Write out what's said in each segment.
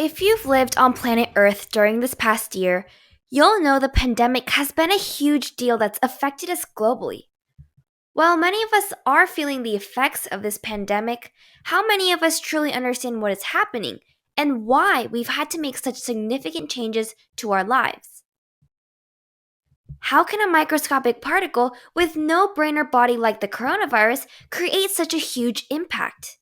If you've lived on planet Earth during this past year, you'll know the pandemic has been a huge deal that's affected us globally. While many of us are feeling the effects of this pandemic, how many of us truly understand what is happening and why we've had to make such significant changes to our lives? How can a microscopic particle with no brain or body like the coronavirus create such a huge impact?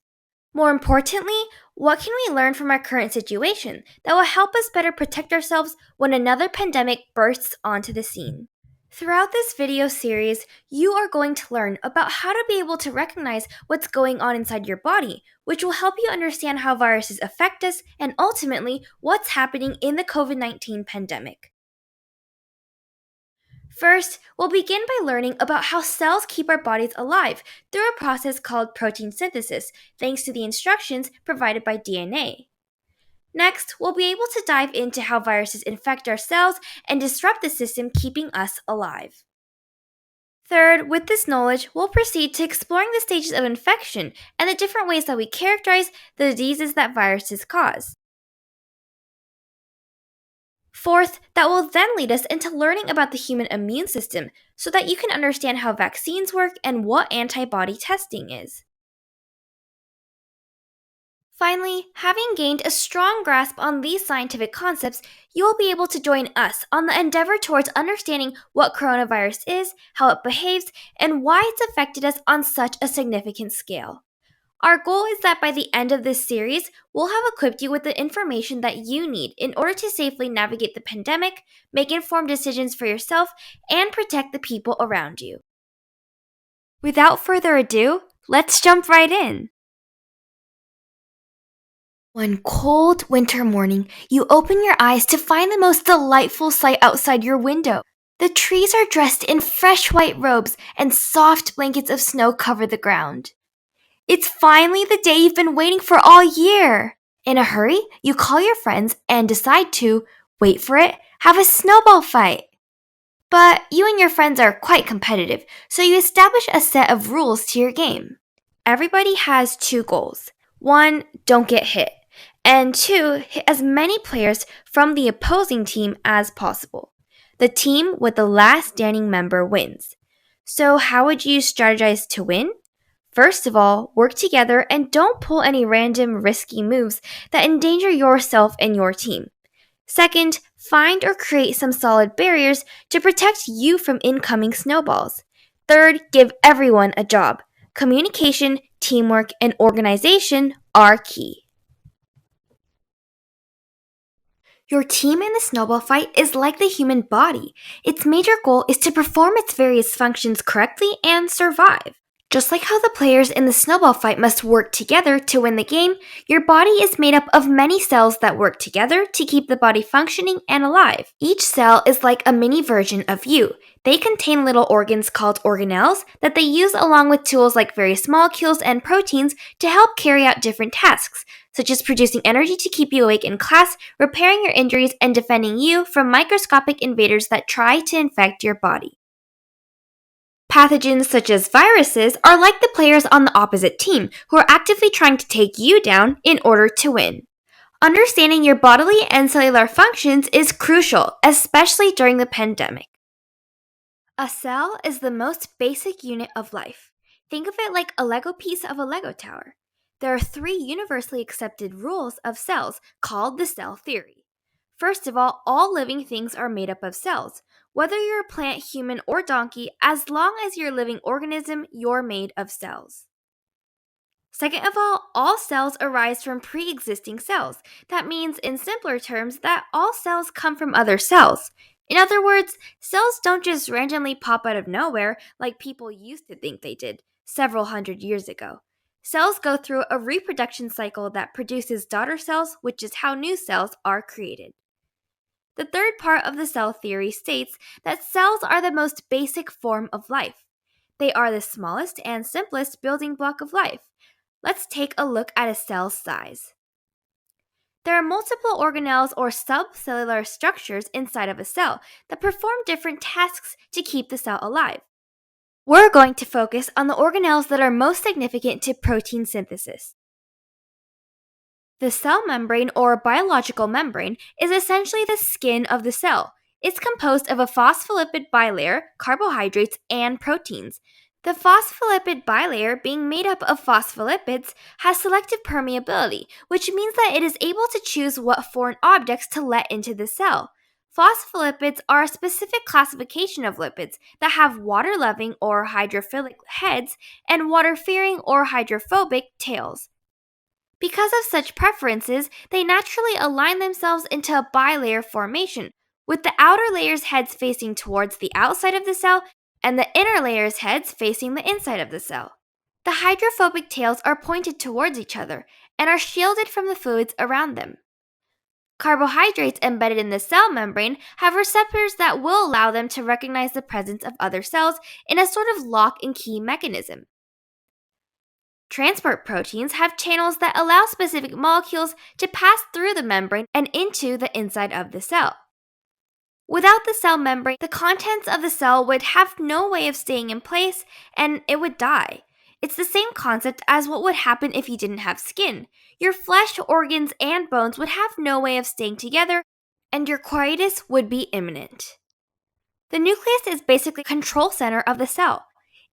More importantly, what can we learn from our current situation that will help us better protect ourselves when another pandemic bursts onto the scene? Throughout this video series, you are going to learn about how to be able to recognize what's going on inside your body, which will help you understand how viruses affect us and ultimately what's happening in the COVID-19 pandemic. First, we'll begin by learning about how cells keep our bodies alive through a process called protein synthesis, thanks to the instructions provided by DNA. Next, we'll be able to dive into how viruses infect our cells and disrupt the system keeping us alive. Third, with this knowledge, we'll proceed to exploring the stages of infection and the different ways that we characterize the diseases that viruses cause. Fourth, that will then lead us into learning about the human immune system so that you can understand how vaccines work and what antibody testing is. Finally, having gained a strong grasp on these scientific concepts, you will be able to join us on the endeavor towards understanding what coronavirus is, how it behaves, and why it's affected us on such a significant scale. Our goal is that by the end of this series, we'll have equipped you with the information that you need in order to safely navigate the pandemic, make informed decisions for yourself, and protect the people around you. Without further ado, let's jump right in. One cold winter morning, you open your eyes to find the most delightful sight outside your window. The trees are dressed in fresh white robes, and soft blankets of snow cover the ground. It's finally the day you've been waiting for all year! In a hurry, you call your friends and decide to, wait for it, have a snowball fight. But you and your friends are quite competitive, so you establish a set of rules to your game. Everybody has two goals. 1, don't get hit, and 2, hit as many players from the opposing team as possible. The team with the last standing member wins. So how would you strategize to win? First of all, work together and don't pull any random risky moves that endanger yourself and your team. Second, find or create some solid barriers to protect you from incoming snowballs. Third, give everyone a job. Communication, teamwork, and organization are key. Your team in the snowball fight is like the human body. Its major goal is to perform its various functions correctly and survive. Just like how the players in the snowball fight must work together to win the game, your body is made up of many cells that work together to keep the body functioning and alive. Each cell is like a mini version of you. They contain little organs called organelles that they use along with tools like various molecules and proteins to help carry out different tasks, such as producing energy to keep you awake in class, repairing your injuries, and defending you from microscopic invaders that try to infect your body. Pathogens such as viruses are like the players on the opposite team who are actively trying to take you down in order to win. Understanding your bodily and cellular functions is crucial, especially during the pandemic. A cell is the most basic unit of life. Think of it like a Lego piece of a Lego tower. There are 3 universally accepted rules of cells called the cell theory. First of all living things are made up of cells. Whether you're a plant, human, or donkey, as long as you're a living organism, you're made of cells. Second of all cells arise from pre-existing cells. That means, in simpler terms, that all cells come from other cells. In other words, cells don't just randomly pop out of nowhere like people used to think they did several hundred years ago. Cells go through a reproduction cycle that produces daughter cells, which is how new cells are created. The third part of the cell theory states that cells are the most basic form of life. They are the smallest and simplest building block of life. Let's take a look at a cell's size. There are multiple organelles or subcellular structures inside of a cell that perform different tasks to keep the cell alive. We're going to focus on the organelles that are most significant to protein synthesis. The cell membrane or biological membrane is essentially the skin of the cell. It's composed of a phospholipid bilayer, carbohydrates, and proteins. The phospholipid bilayer, being made up of phospholipids, has selective permeability, which means that it is able to choose what foreign objects to let into the cell. Phospholipids are a specific classification of lipids that have water-loving or hydrophilic heads and water-fearing or hydrophobic tails. Because of such preferences, they naturally align themselves into a bilayer formation, with the outer layer's heads facing towards the outside of the cell and the inner layer's heads facing the inside of the cell. The hydrophobic tails are pointed towards each other and are shielded from the fluids around them. Carbohydrates embedded in the cell membrane have receptors that will allow them to recognize the presence of other cells in a sort of lock and key mechanism. Transport proteins have channels that allow specific molecules to pass through the membrane and into the inside of the cell. Without the cell membrane, the contents of the cell would have no way of staying in place and it would die. It's the same concept as what would happen if you didn't have skin. Your flesh, organs, and bones would have no way of staying together and your quietus would be imminent. The nucleus is basically the control center of the cell.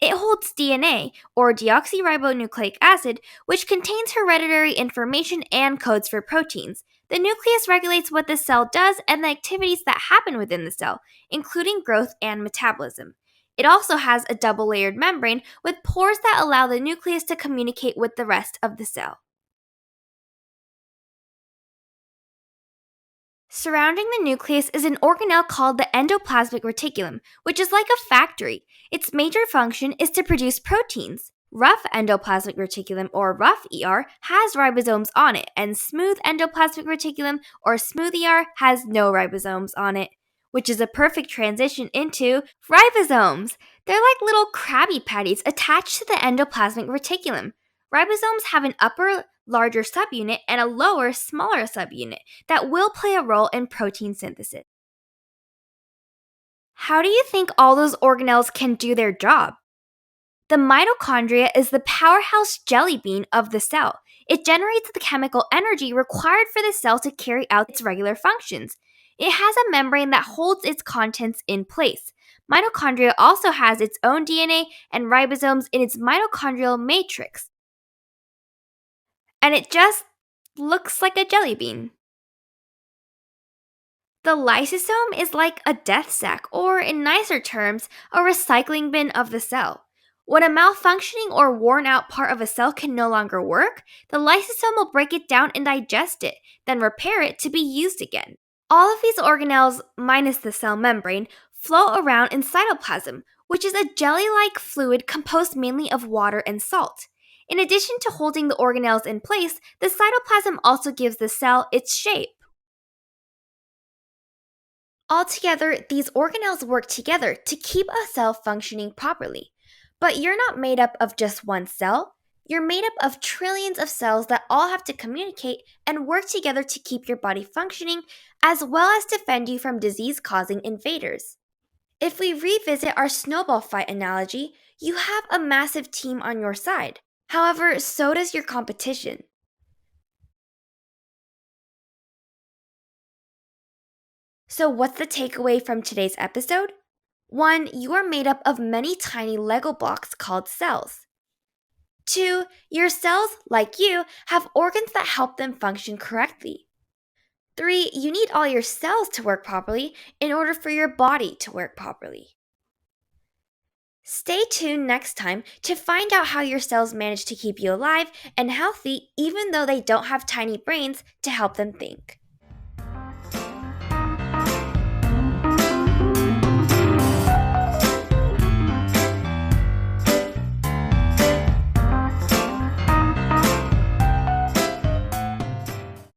It holds DNA, or deoxyribonucleic acid, which contains hereditary information and codes for proteins. The nucleus regulates what the cell does and the activities that happen within the cell, including growth and metabolism. It also has a double-layered membrane with pores that allow the nucleus to communicate with the rest of the cell. Surrounding the nucleus is an organelle called the endoplasmic reticulum, which is like a factory. Its major function is to produce proteins. Rough endoplasmic reticulum, or rough ER, has ribosomes on it, and smooth endoplasmic reticulum, or smooth ER, has no ribosomes on it, which is a perfect transition into ribosomes. They're like little Krabby Patties attached to the endoplasmic reticulum. Ribosomes have an upper, larger subunit and a lower, smaller subunit that will play a role in protein synthesis. How do you think all those organelles can do their job? The mitochondria is the powerhouse jelly bean of the cell. It generates the chemical energy required for the cell to carry out its regular functions. It has a membrane that holds its contents in place. Mitochondria also has its own DNA and ribosomes in its mitochondrial matrix. And it just looks like a jelly bean. The lysosome is like a death sack, or in nicer terms, a recycling bin of the cell. When a malfunctioning or worn out part of a cell can no longer work, the lysosome will break it down and digest it, then repair it to be used again. All of these organelles, minus the cell membrane, flow around in cytoplasm, which is a jelly-like fluid composed mainly of water and salt. In addition to holding the organelles in place, the cytoplasm also gives the cell its shape. Altogether, these organelles work together to keep a cell functioning properly. But you're not made up of just one cell. You're made up of trillions of cells that all have to communicate and work together to keep your body functioning, as well as defend you from disease-causing invaders. If we revisit our snowball fight analogy, you have a massive team on your side. However, so does your competition. So what's the takeaway from today's episode? 1. You are made up of many tiny Lego blocks called cells. 2. Your cells, like you, have organs that help them function correctly. 3. You need all your cells to work properly in order for your body to work properly. Stay tuned next time to find out how your cells manage to keep you alive and healthy even though they don't have tiny brains to help them think.